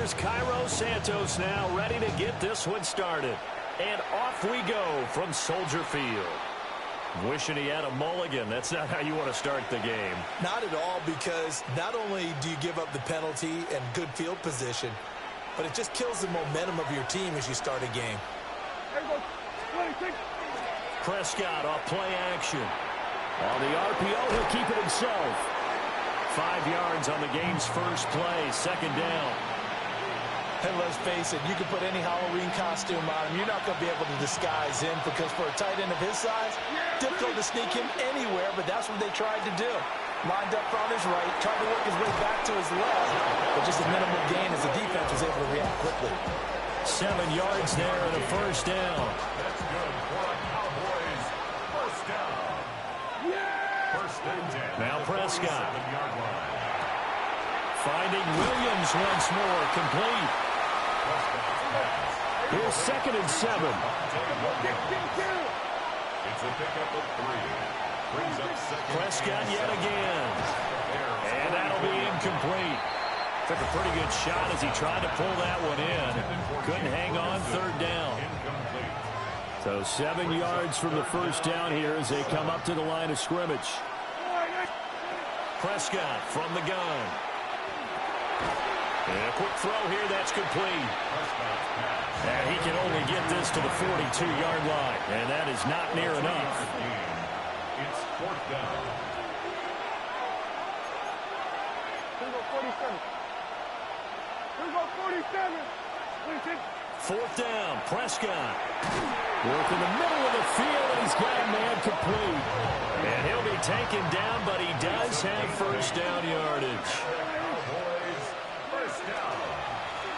Here's Cairo Santos now ready to get this one started. And off we go from Soldier Field. Wishing he had a mulligan. That's not how you want to start the game. Not at all, because not only do you give up the penalty and good field position, but it just kills the momentum of your team as you start a game. Prescott off play action. On the RPO, he'll keep it himself. 5 yards on the game's first play, second down. And let's face it, you can put any Halloween costume on him. You're not going to be able to disguise him, because for a tight end of his size, difficult to sneak him anywhere, but that's what they tried to do. Lined up on his right, tried to work his way back to his left, but just a minimal gain as the defense was able to react quickly. 7 yards there and a first down. That's good for the Cowboys. First down. First and 10. Now Prescott. Finding Williams once more, complete. Here's 2nd and 7. It's a pickup of 3. Brings up second. Prescott yet again. And that'll be incomplete. Took a pretty good shot as he tried to pull that one in. Couldn't hang on, third down. So 7 yards from the first down here as they come up to the line of scrimmage. Prescott from the gun. And a quick throw here, that's complete. And he can only get this to the 42-yard line, and that is not near enough. It's 4th down. 4th down, Prescott. Work in the middle of the field, and he's got a man complete. And he'll be taken down, but he does have first down yardage.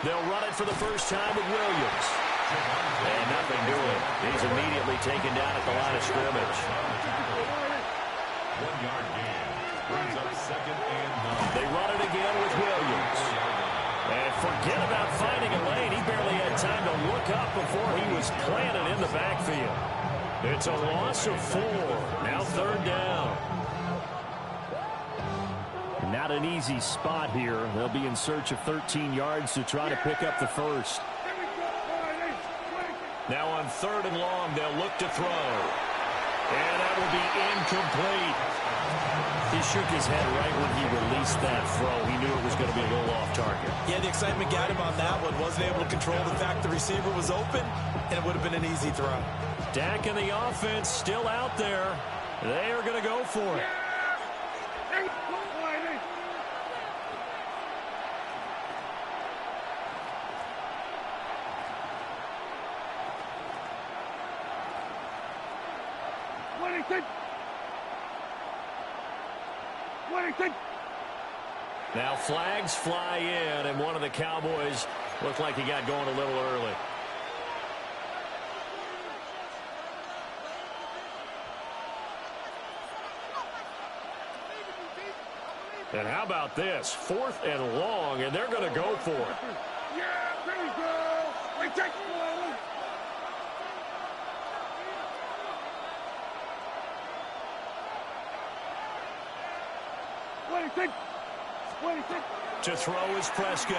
They'll run it for the first time with Williams. And nothing doing. He's immediately taken down at the line of scrimmage. 1 yard gain. Brings up 2nd and 9. They run it again with Williams. And forget about finding a lane. He barely had time to look up before he was planted in the backfield. It's a loss of 4. Now 3rd down. Not an easy spot here. They'll be in search of 13 yards to try to pick up the first. Now on 3rd and long, they'll look to throw. And that will be incomplete. He shook his head right when he released that throw. He knew it was going to be a little off target. Yeah, the excitement got him on that one. Wasn't able to control the fact the receiver was open, and it would have been an easy throw. Dak and the offense still out there. They are going to go for it. Now flags fly in, and one of the Cowboys looked like he got going a little early. And how about this? 4th and long, and they're going to go for it. Yeah, there we go. We take it. To throw is Prescott.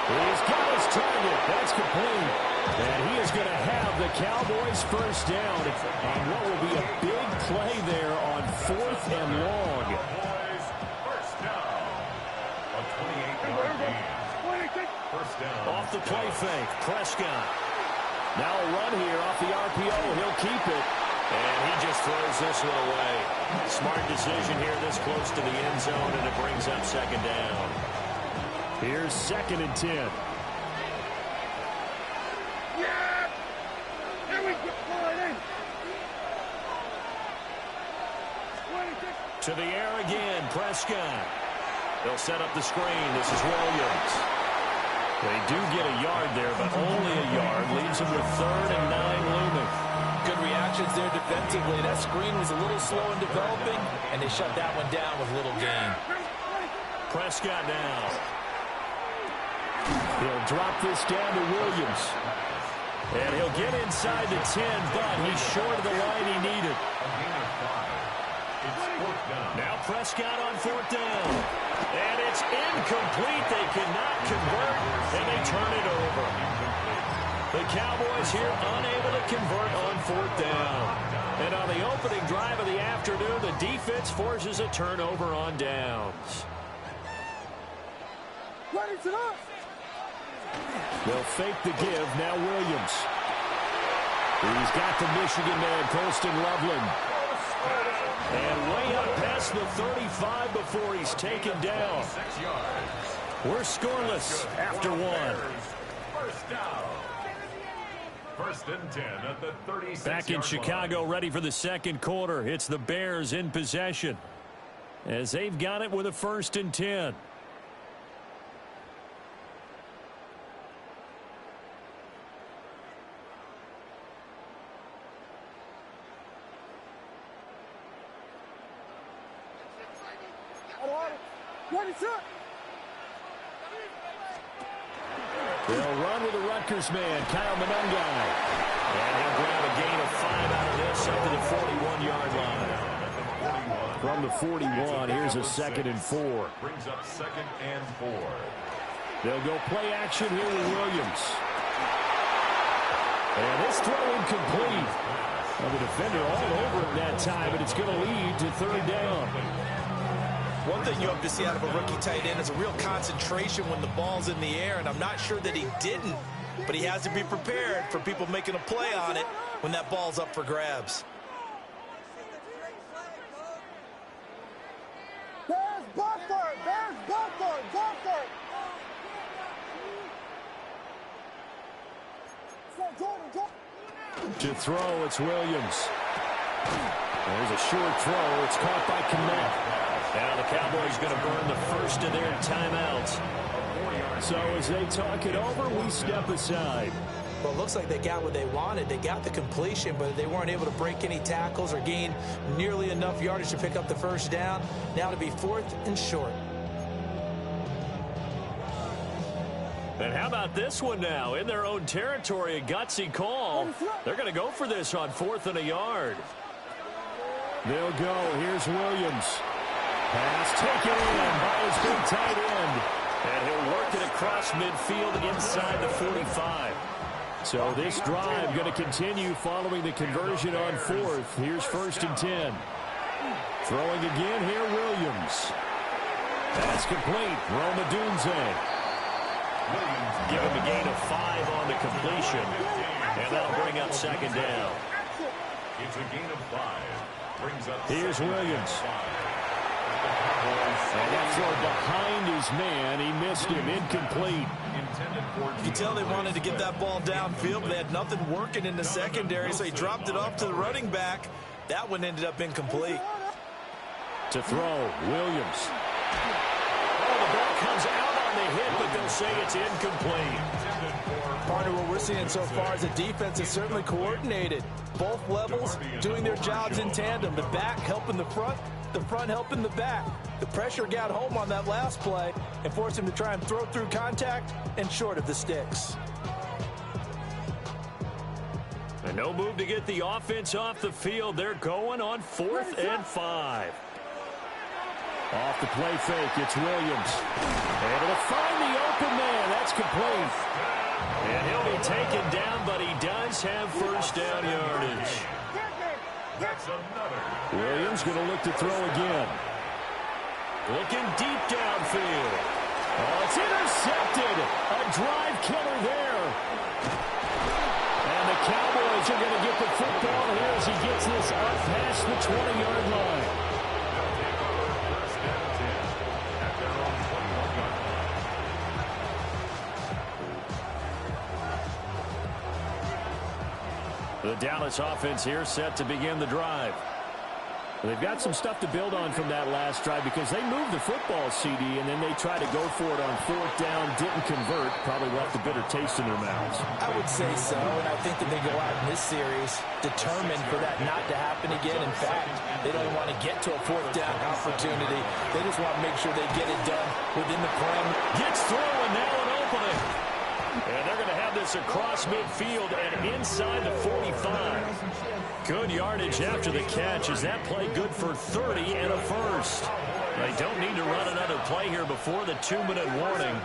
He's got his target. That's complete. And he is going to have the Cowboys first down. And what will be a big play there on 4th and long. First down. A 28-yard gain. First down. Off the play fake, Prescott. Now a run here off the RPO. He'll keep it. And he just throws this one away. Smart decision here this close to the end zone, and it brings up 2nd down. Here's 2nd and 10. Yeah! Here we go. To the air again, Prescott. They'll set up the screen. This is Williams. They do get a yard there, but only a yard. Leaves them with 3rd and 9 looming. Good reactions there defensively. That screen was a little slow in developing, and they shut that one down with little gain. Prescott now. He'll drop this down to Williams. And he'll get inside the 10, but he's short of the line he needed. Now Prescott on 4th down. And it's in. incomplete. They cannot convert, and they turn it over. The Cowboys here unable to convert on 4th down. And on the opening drive of the afternoon, the defense forces a turnover on downs. They'll fake the give. Now Williams. He's got the Michigan man, Colston Loveland. And way up past the 35 before he's taken down. We're scoreless after one. First down. 1st and 10 at the 36. Back in Chicago, ready for the second quarter. It's the Bears in possession as they've got it with a 1st and 10. They'll run with the Rutgers man, Kyle Monungai. And he'll grab a gain of 5 out of this up to the 41-yard line. From the 41, here's a 2nd and 4. Brings up 2nd and 4. They'll go play action here with Williams. And this throw incomplete. Well, the defender all over him that time, but it's going to lead to 3rd down. One thing you have to see out of a rookie tight end is a real concentration when the ball's in the air, and I'm not sure that he didn't, but he has to be prepared for people making a play on it when that ball's up for grabs. Bears, go for it! Bears, go for it! Go for it! To throw, it's Williams. There's a short throw. It's caught by Kmet. Now the Cowboys going to burn the first of their timeouts. So as they talk it over, we step aside. Well, it looks like they got what they wanted. They got the completion, but they weren't able to break any tackles or gain nearly enough yardage to pick up the 1st down. Now to be 4th and short. And how about this one now? In their own territory, a gutsy call. They're going to go for this on 4th and a yard. They'll go. Here's Williams. Pass taken in by his big tight end. And he'll work it across midfield inside the 45. So this drive going to continue following the conversion on 4th. Here's 1st and 10. Throwing again here, Williams. Pass complete. Roma Dunze. Give him a gain of 5 on the completion. And that'll bring up 2nd down. It's a gain of 5. Brings up Here's Williams. And that throw behind his man. He missed him. Incomplete. You can tell they wanted to get that ball downfield, but they had nothing working in the secondary, so he dropped it off to the running back. That one ended up incomplete. To throw, Williams. Oh, the ball comes out on the hit, but they'll say it's incomplete. Partner, what we're seeing so far is the defense is certainly coordinated. Both levels doing their jobs in tandem. The back helping the front helping the back. The pressure got home on that last play and forced him to try and throw through contact and short of the sticks. And no move to get the offense off the field. They're going on 4th and 5. Off the play fake, it's Williams. Able to find the open man. That's complete. And he'll be taken down, but he does have 1st down yardage. That's another. Williams going to look to throw again. Looking deep downfield. Oh, it's intercepted. A drive killer there. And the Cowboys are going to get the football here as he gets this up past the 20-yard line. The Dallas offense here set to begin the drive. They've got some stuff to build on from that last drive because they moved the football, CD, and then they tried to go for it on 4th down, didn't convert, probably left a bitter taste in their mouths. I would say so, and I think that they go out in this series determined for that not to happen again. In fact, they don't want to get to a 4th down opportunity. They just want to make sure they get it done within the perimeter. Gets through, and now an opening. And they're going to have this across midfield and inside the 45. Good yardage after the catch. Is that play good for 30 and a first? They don't need to run another play here before the 2-minute warning.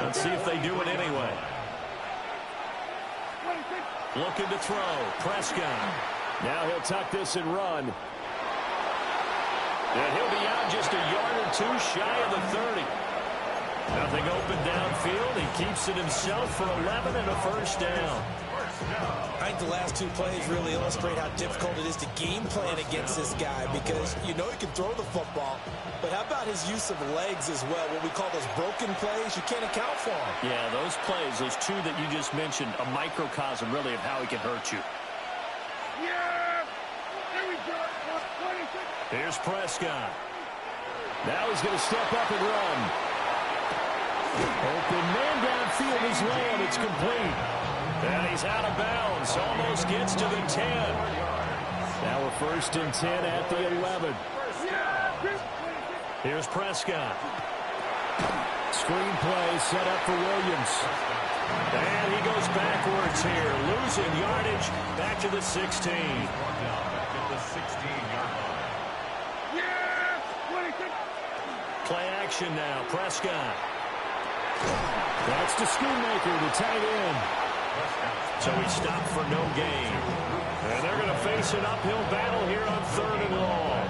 Let's see if they do it anyway. Looking to throw. Prescott. Now he'll tuck this and run. And he'll be out just a yard or two shy of the 30. Nothing open downfield. He keeps it himself for 11 and a first down. I think the last two plays really illustrate how difficult it is to game plan against this guy, because you know he can throw the football, but how about his use of legs as well? What we call those broken plays, you can't account for them. Yeah, those plays, those two that you just mentioned, a microcosm really of how he can hurt you. Here's Prescott. Now he's going to step up and run. Open man downfield is Lamb. It's complete. And he's out of bounds. Almost gets to the 10. Now we're 1st and 10 at the 11. Here's Prescott. Screenplay set up for Williams. And he goes backwards here. Losing yardage back to the 16. Play action now. Prescott. That's to Schoonmaker, the tight end. So he stopped for no gain. And they're going to face an uphill battle here on 3rd and long.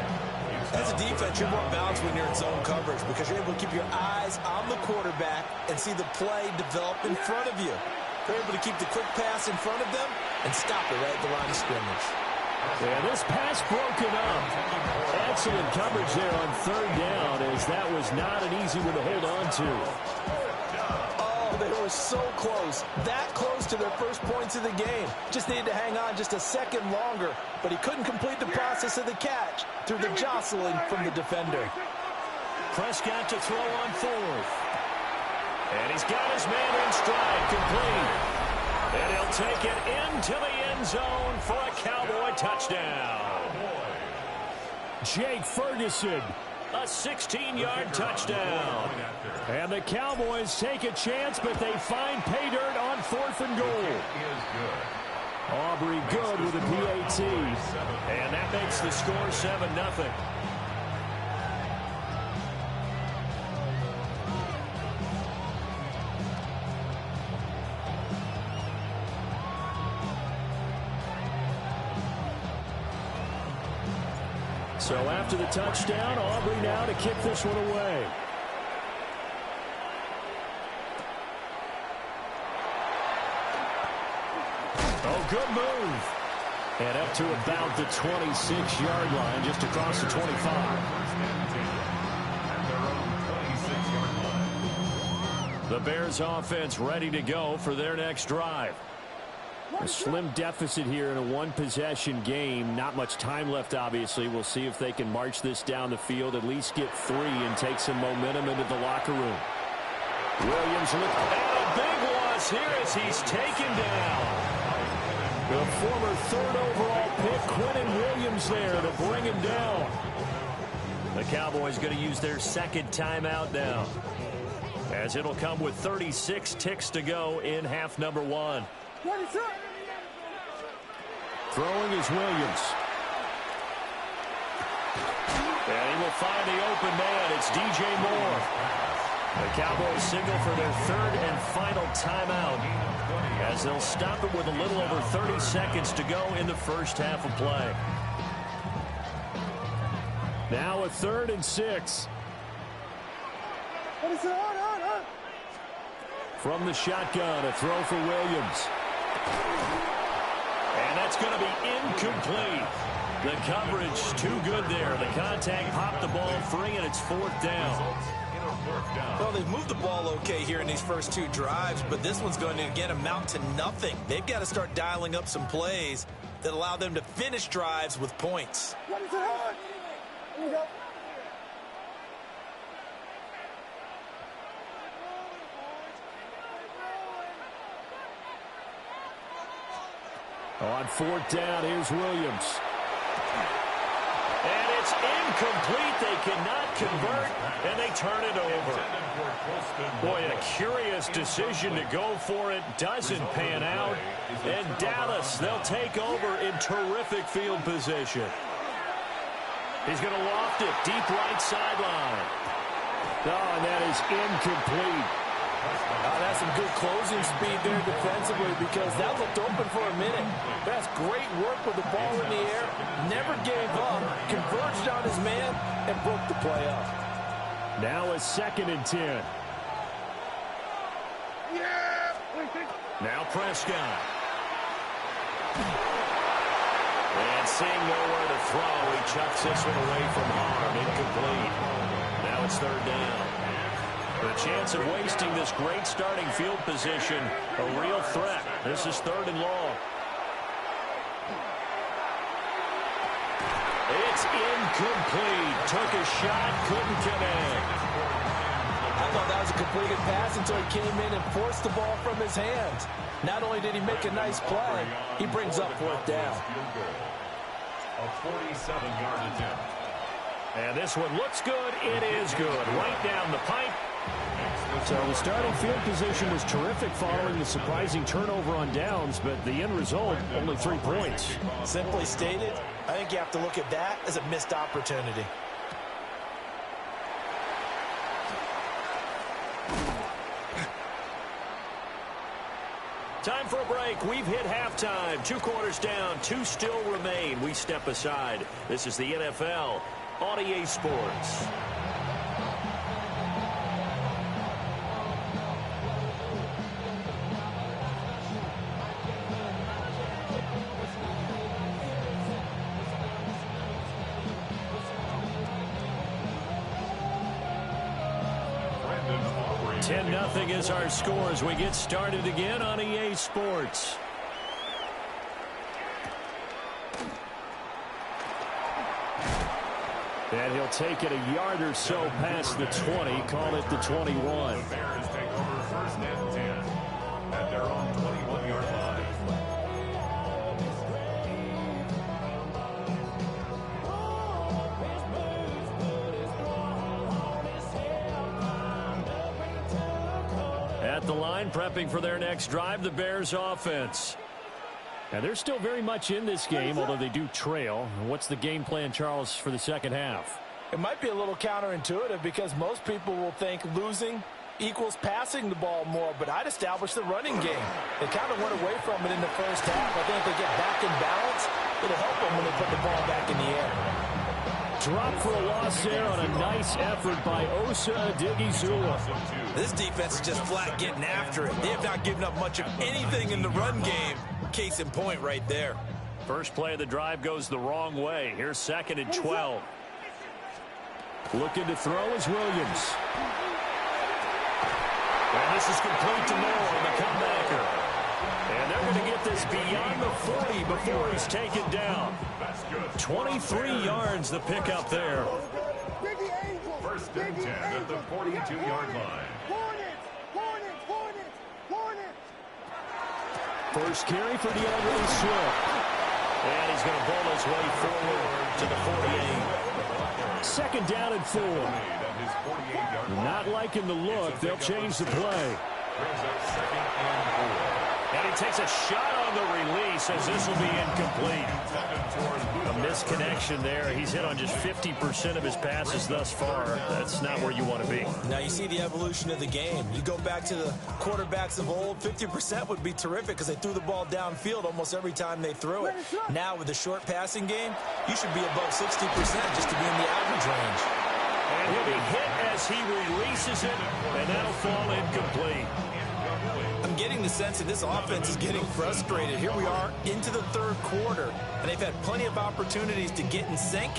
As a defense, you're more balanced when you're in zone coverage because you're able to keep your eyes on the quarterback and see the play develop in front of you. They're able to keep the quick pass in front of them and stop it right at the line of scrimmage. Yeah, this pass broken up. Excellent coverage there on 3rd down, as that was not an easy one to hold on to. Oh, they were so close. That close to their first points of the game. Just needed to hang on just a second longer, but he couldn't complete the process of the catch through the jostling from the defender. Prescott to throw on 4th. And he's got his man in stride, complete. And he'll take it into the end zone for a Cowboy touchdown. Jake Ferguson, a 16-yard touchdown. And the Cowboys take a chance, but they find pay dirt on 4th and goal. Aubrey good with a PAT. And that makes the score 7-0. So after the touchdown, Aubrey now to kick this one away. Oh, good move. And up to about the 26-yard line, just across the 25. The Bears offense ready to go for their next drive. A slim deficit here in a one-possession game. Not much time left, obviously. We'll see if they can march this down the field, at least get 3 and take some momentum into the locker room. Williams and a big loss here as he's taken down. The former 3rd overall pick, Quentin Williams, there to bring him down. The Cowboys going to use their 2nd timeout now, as it'll come with 36 ticks to go in half number 1. Throwing is Williams. And he will find the open man. It's DJ Moore. The Cowboys signal for their 3rd and final timeout, as they'll stop it with a little over 30 seconds to go in the first half of play. Now a 3rd and 6. From the shotgun, a throw for Williams. And that's going to be incomplete. The coverage too good there. The contact popped the ball free, and it's 4th down. Well, they've moved the ball okay here in these first 2 drives, but this one's going to, again, amount to nothing. They've got to start dialing up some plays that allow them to finish drives with points. On 4th down, here's Williams. And it's incomplete. They cannot convert, and they turn it over. Boy, a curious this decision to go for it doesn't pan out. And Dallas, they'll take over in terrific field position. He's going to loft it deep right sideline. Oh, and that is incomplete. That's some good closing speed there defensively because that looked open for a minute. That's great work with the ball in the air. Never gave up, converged on his man, and broke the play up. Now a 2nd and 10. Now Prescott. And seeing nowhere to throw, he chucks this one away from harm. Incomplete. Now it's 3rd down. The chance of wasting this great starting field position, a real threat. This is 3rd and long. It's incomplete. Took a shot, couldn't connect. I thought that was a completed pass until he came in and forced the ball from his hands. Not only did he make a nice play, he brings up 4th down. A 47-yard attempt. And this one looks good. It is good. Right down the pipe. So the starting field position was terrific following the surprising turnover on downs, but the end result, only 3 points. Simply stated, I think you have to look at that as a missed opportunity. Time for a break. We've hit halftime. 2 quarters down. 2 still remain. We step aside. This is the NFL on EA Sports. Nothing is our score as we get started again on EA Sports. And he'll take it a yard or so past the 20, call it the 21. The Bears take over 1st and 10 at their own 21-yard line. At the line, prepping for their next drive, the Bears offense. And they're still very much in this game, although they do trail. What's the game plan, Charles, for the 2nd half? It might be a little counterintuitive because most people will think losing equals passing the ball more, but I'd establish the running game. They kind of went away from it in the 1st half. I think if they get back in balance, it'll help them when they put the ball back in the air. Drop for a loss there on a nice effort by Osa Odigizua. This defense is just flat getting after it. They have not given up much of anything in the run game. Case in point right there. First play of the drive goes the wrong way. Here's 2nd and 12. Looking to throw is Williams. And this is complete to Moore, the comebacker. And they're going to get this beyond the 40 before he's taken down. 23 yards the pickup there. 1st and 10 at the 42-yard line. First carry for DeAndre Swift. And he's going to bowl his way forward to the 48. 2nd down and 4. Not liking the look. They'll change the play. Brings up 2nd and 4. And he takes a shot on the release as this will be incomplete. A misconnection there. He's hit on just 50% of his passes thus far. That's not where you want to be. Now you see the evolution of the game. You go back to the quarterbacks of old, 50% would be terrific because they threw the ball downfield almost every time they threw it. Now with the short passing game, you should be above 60% just to be in the average range. And he'll be hit as he releases it, and that'll fall incomplete. I'm getting the sense that this offense is getting frustrated. Here we are into the 3rd quarter, and they've had plenty of opportunities to get in sync.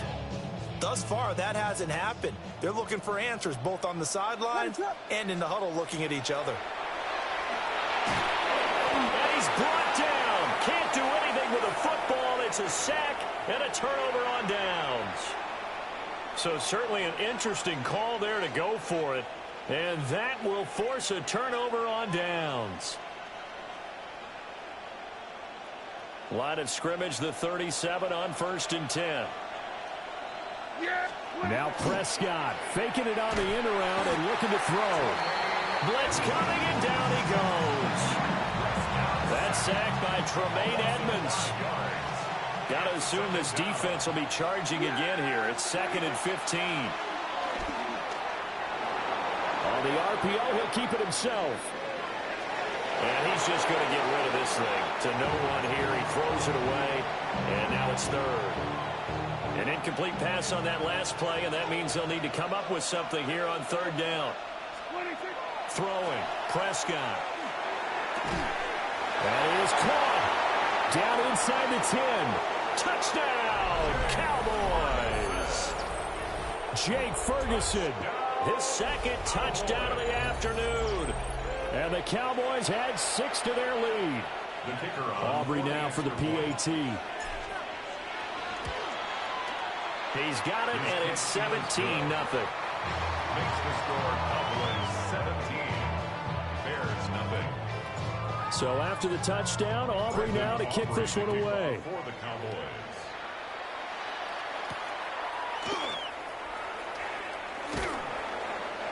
Thus far, that hasn't happened. They're looking for answers both on the sidelines and in the huddle looking at each other. And he's brought down. Can't do anything with a football. It's a sack and a turnover on downs. So certainly an interesting call there to go for it. And that will force a turnover on downs. Line of scrimmage, the 37 on 1st and 10. Now Prescott faking it on the end around and looking to throw. Blitz coming, and down he goes. That's sacked by Tremaine Edmonds. Got to assume this defense will be charging again here. It's 2nd and 15. On the RPO, he'll keep it himself. And he's just going to get rid of this thing. To no one here. He throws it away. And now it's 3rd. An incomplete pass on that last play, and that means they'll need to come up with something here on 3rd down. Throwing. Prescott. That is caught. Down inside the 10. Touchdown, Cowboys. Jake Ferguson, his 2nd touchdown of the afternoon. And the Cowboys add 6 to their lead. Aubrey now for the PAT. He's got it, and it's 17-0. Makes the score Cowboys 17. Bears nothing. So after the touchdown, Aubrey now to kick this one away. For the Cowboys.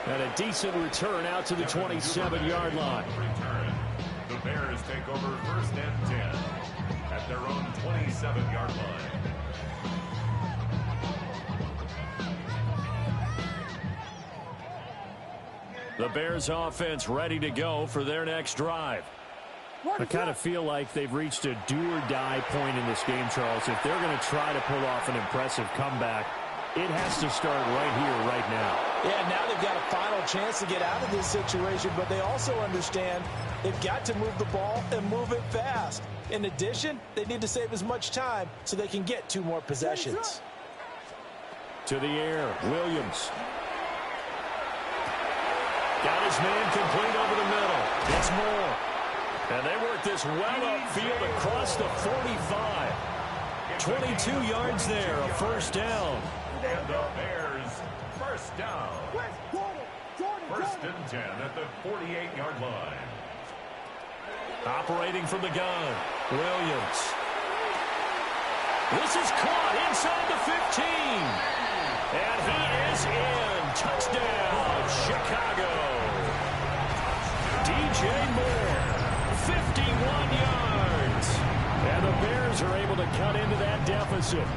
And a decent return out to the 27-yard line. Return. The Bears take over 1st and 10 at their own 27-yard line. The Bears offense ready to go for their next drive. I kind of feel like they've reached a do-or-die point in this game, Charles. If they're going to try to pull off an impressive comeback, it has to start right here, right now. Yeah, now they've got a final chance to get out of this situation, but they also understand they've got to move the ball and move it fast. In addition, they need to save as much time so they can get 2 more possessions. To the air, Williams. Got his man complete over the middle. It's Moore. And they work this well upfield across the 45. 22 yards there, a 1st down. And the Bears, 1st down. 1st and 10 at the 48-yard line. Operating from the gun, Williams. This is caught inside the 15. And he is in. Touchdown, Chicago. DJ Moore, 51 yards. And the Bears are able to cut into that deficit.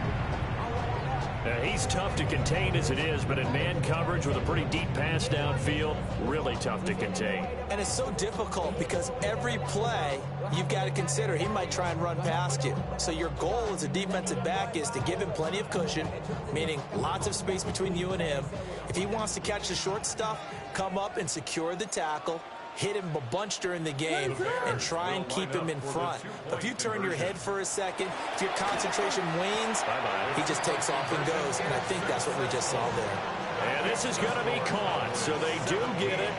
He's tough to contain as it is, but in man coverage with a pretty deep pass downfield, really tough to contain. And it's so difficult because every play you've got to consider he might try and run past you. So your goal as a defensive back is to give him plenty of cushion, meaning lots of space between you and him. If he wants to catch the short stuff, come up and secure the tackle, hit him a bunch during the game, and try and keep him in front. But if you turn your head for a second, if your concentration wanes, he just takes off and goes. And I think that's what we just saw there. And this is going to be caught, so they do get it.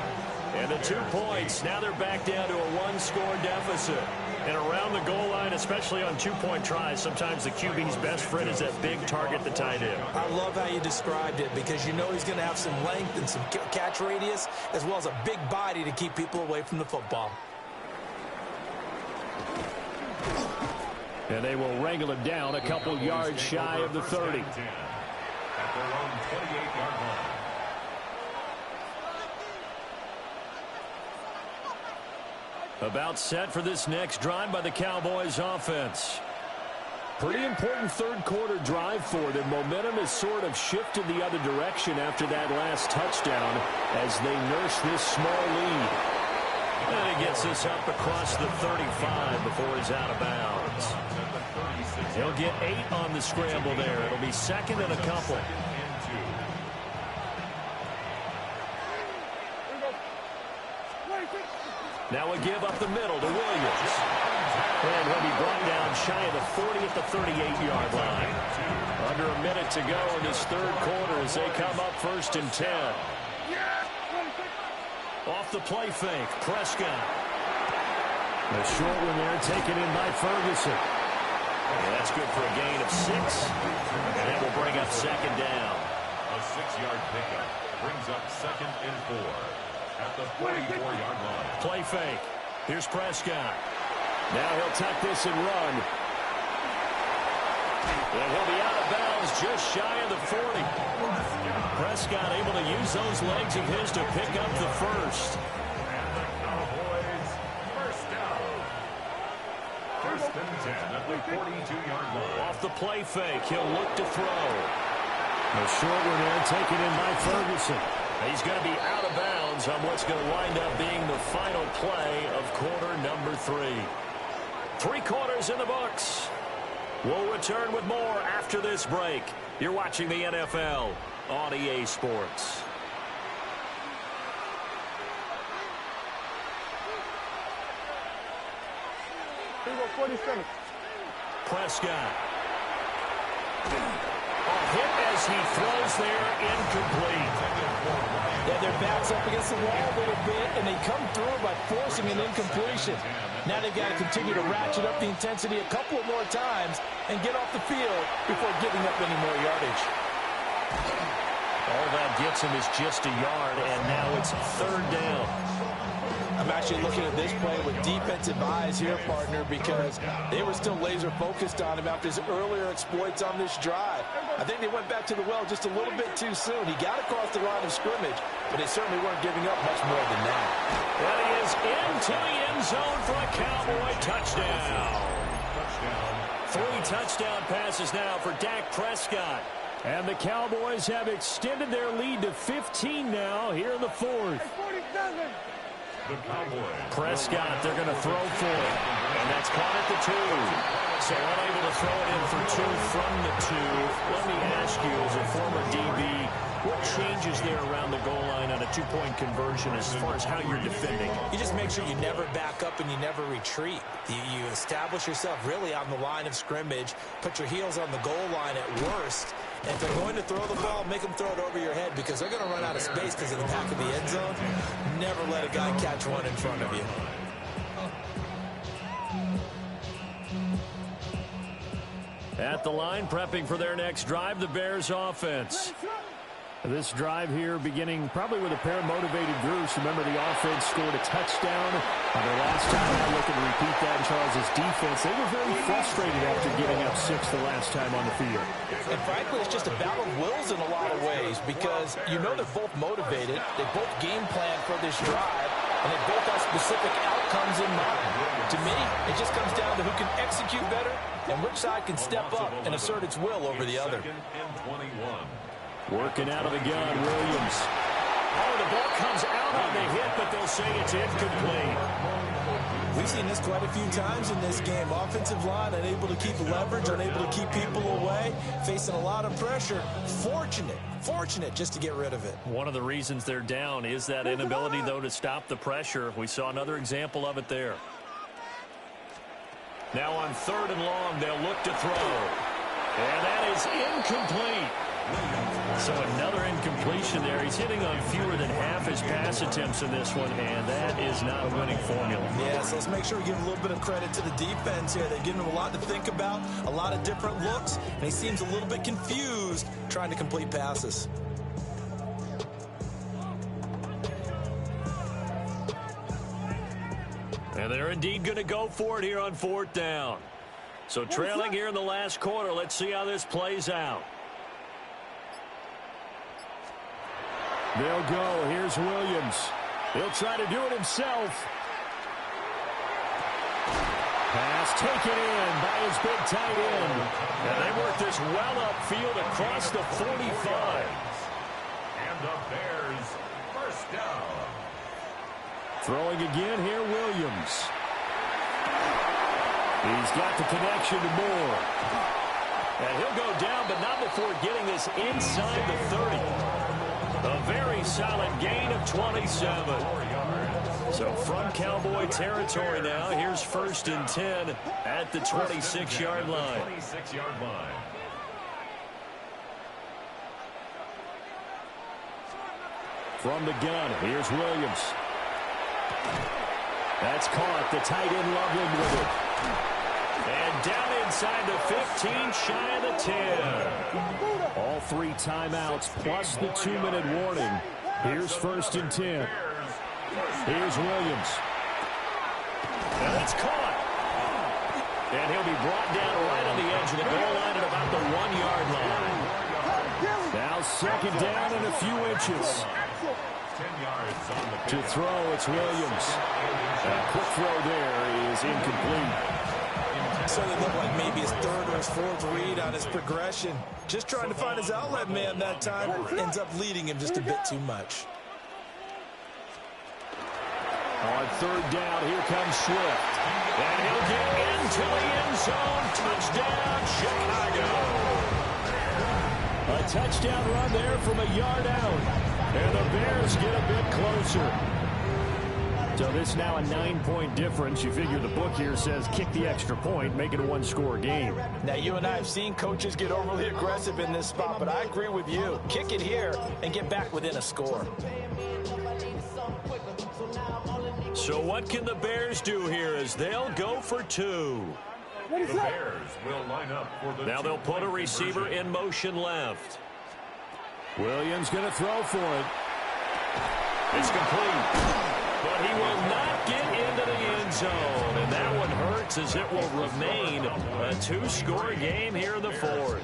And the 2 points, now they're back down to a 1-score deficit. And around the goal line, especially on 2-point tries, sometimes the QB's best friend is that big target, the tight end. I love how you described it because you know he's going to have some length and some catch radius as well as a big body to keep people away from the football. And they will wrangle him down a couple yards shy of the 30. At their own 28-yard line. About set for this next drive by the Cowboys offense. Pretty important 3rd quarter drive for them. Momentum has sort of shifted the other direction after that last touchdown as they nurse this small lead. And he gets this up across the 35 before he's out of bounds. He'll get 8 on the scramble there. It'll be 2nd and a couple. Now a give up the middle to Williams. And he'll be brought down shy of the 40 at the 38-yard line. Under a minute to go in this 3rd quarter as they come up 1st and 10. Off the play fake, Prescott. A short one there taken in by Ferguson. And that's good for a gain of 6. And that will bring up 2nd down. A 6-yard pickup brings up 2nd and 4 at the 44-yard line. Play fake. Here's Prescott. Now he'll tuck this and run. And he'll be out of bounds just shy of the 40. Prescott able to use those legs of his to pick up the 1st. 42-yard line. Off the play fake, he'll look to throw. A short one there, taken in by Ferguson. He's going to be out of bounds on what's going to wind up being the final play of quarter number 3. 3 quarters in the books. We'll return with more after this break. You're watching the NFL on EA Sports. Here we go, 47. Prescott. A hit as he throws there, incomplete. Yeah, their back's up against the wall a little bit, and they come through by forcing an incompletion. Now they've got to continue to ratchet up the intensity a couple of more times and get off the field before giving up any more yardage. All that gets him is just a yard, and now it's 3rd down. I'm actually looking at this play with defensive eyes here, partner, because they were still laser focused on him after his earlier exploits on this drive. I think they went back to the well just a little bit too soon. He got across the line of scrimmage, but they certainly weren't giving up much more than that. That is into the end zone for a Cowboy touchdown. 3 touchdown passes now for Dak Prescott. And the Cowboys have extended their lead to 15 now here in the 4th. 47. Prescott, they're going to throw for it. And that's caught at the 2. So unable to throw it in for 2 from the 2. Let me ask you, as a former DB, what changes there around the goal line on a 2-point conversion as far as how you're defending? You just make sure you never back up and you never retreat. You establish yourself really on the line of scrimmage, put your heels on the goal line at worst, and if they're going to throw the ball, make them throw it over your head because they're going to run out of space because of the back of the end zone. Never let a guy catch one in front of you. At the line, prepping for their next drive, the Bears offense. This drive here beginning probably with a pair of motivated groups. Remember, the offense scored a touchdown. The last time I look and repeat that in Charles' defense, they were very frustrated after giving up 6 the last time on the field. And frankly, it's just a battle of wills in a lot of ways because you know they're both motivated. They both game plan for this drive, and they both have specific outcomes in mind. To me, it just comes down to who can execute better and which side can step up and assert its will over the other. Working out of the gun, Williams. Oh, the ball comes out on the hit, but they'll say it's incomplete. We've seen this quite a few times in this game. Offensive line unable to keep leverage, unable to keep people away, facing a lot of pressure. Fortunate just to get rid of it. One of the reasons they're down is that inability, though, to stop the pressure. We saw another example of it there. Now on 3rd and long, they'll look to throw. And that is incomplete. So another incompletion there. He's hitting on fewer than half his pass attempts in this one, and that is not a winning formula. Yeah, so let's make sure we give a little bit of credit to the defense here. They're giving him a lot to think about, a lot of different looks, and he seems a little bit confused trying to complete passes. And they're indeed going to go for it here on 4th down. So trailing here in the last quarter, let's see how this plays out. They'll go. Here's Williams. He'll try to do it himself. Pass taken in by his big tight end. And they work this well upfield across the 45. And the Bears, 1st down. Throwing again here, Williams. He's got the connection to Moore. And he'll go down, but not before getting this inside the 30. A very solid gain of 27. So from Cowboy territory now, here's 1st and 10 at the 26-yard line. 26-yard line. From the gun, here's Williams. That's caught. The tight end Loveland with it. And down inside the 15, shy of the 10. All 3 timeouts plus the 2-minute warning. Here's 1st and 10. Here's Williams. And it's caught. And he'll be brought down right on the edge of the goal line at about the 1-yard line. Now 2nd down and a few inches. To throw, it's Williams. A quick throw there is incomplete. certainly looked like maybe his third or his fourth read on his progression. Just trying to find his outlet man that time. Ends up leading him just a bit too much. On third down, here comes Swift. And he'll get into the end zone. Touchdown, Chicago. A touchdown run there from a yard out. And the Bears get a bit closer. So this is now a 9-point difference. You figure the book here says kick the extra point, make it a one-score game. Now, you and I have seen coaches get overly aggressive in this spot, but I agree with you. Kick it here and get back within a score. So what can the Bears do here as they'll go for two? The Bears will line up for the Now they'll put a receiver in motion left. Williams going to throw for it. It's complete. But he will not get into the end zone. And that one hurts as it will remain a two-score game here in the fourth.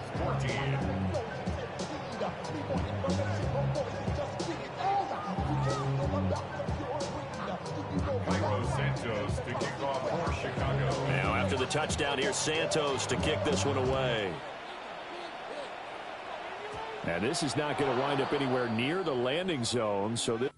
Santos to kick off for Chicago. Now after the touchdown, here's Santos to kick this one away. Now this is not going to wind up anywhere near the landing zone, so this